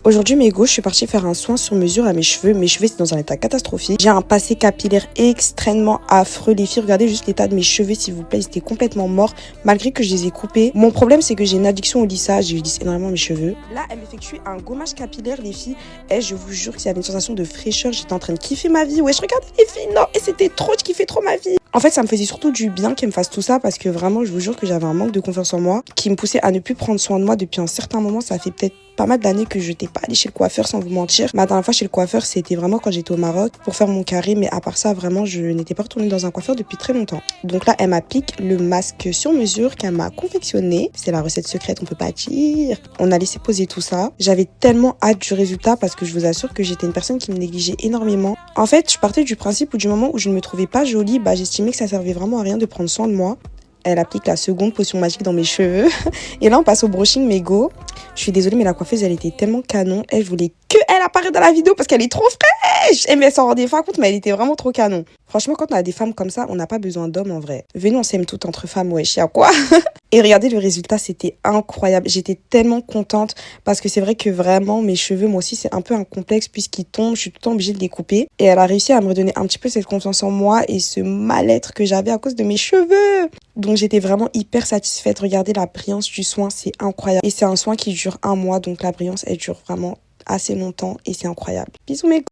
Aujourd'hui, mes go, je suis partie faire un soin sur mesure à mes cheveux. Mes cheveux, c'est dans un état catastrophique. J'ai un passé capillaire extrêmement affreux. Les filles, regardez juste l'état de mes cheveux, s'il vous plaît. Ils étaient complètement morts, malgré que je les ai coupés. Mon problème, c'est que j'ai une addiction au lissage. Je lisse énormément mes cheveux. Là, elle m'effectue un gommage capillaire, les filles. Et je vous jure qu'il y avait une sensation de fraîcheur. J'étais en train de kiffer ma vie. Ouais, je regardais les filles. Non, et c'était trop, je kiffais trop ma vie. En fait, ça me faisait surtout du bien qu'elle me fasse tout ça parce que vraiment, je vous jure que j'avais un manque de confiance en moi qui me poussait à ne plus prendre soin de moi depuis un certain moment. Ça fait peut-être pas mal d'années que je n'étais pas allée chez le coiffeur, sans vous mentir. Ma dernière fois chez le coiffeur, c'était vraiment quand j'étais au Maroc pour faire mon carré. Mais à part ça, vraiment, je n'étais pas retournée dans un coiffeur depuis très longtemps. Donc là, elle m'applique le masque sur mesure qu'elle m'a confectionné. C'est la recette secrète, on peut pas dire. On a laissé poser tout ça. J'avais tellement hâte du résultat parce que je vous assure que j'étais une personne qui me négligeait énormément. En fait, je partais du principe où du moment où je ne me trouvais pas jolie, j'estimais que ça servait vraiment à rien de prendre soin de moi. Elle applique la seconde potion magique dans mes cheveux. Et là, on passe au brushing mégot. Je suis désolée, mais la coiffeuse, elle était tellement canon. Elle voulait que elle apparaisse dans la vidéo parce qu'elle est trop fraîche. Et mais elle s'en rendait pas compte, mais elle était vraiment trop canon. Franchement, quand on a des femmes comme ça, on n'a pas besoin d'hommes en vrai. Venez, on s'aime toutes entre femmes, wesh, y'a quoi? Et regardez le résultat, c'était incroyable. J'étais tellement contente parce que c'est vrai que vraiment, mes cheveux, moi aussi, c'est un peu un complexe puisqu'ils tombent. Je suis tout le temps obligée de les couper. Et elle a réussi à me redonner un petit peu cette confiance en moi et ce mal-être que j'avais à cause de mes cheveux. Donc j'étais vraiment hyper satisfaite. Regardez la brillance du soin, c'est incroyable. Et c'est un soin qui dure 1 mois, donc la brillance, elle dure vraiment assez longtemps et c'est incroyable. Bisous mes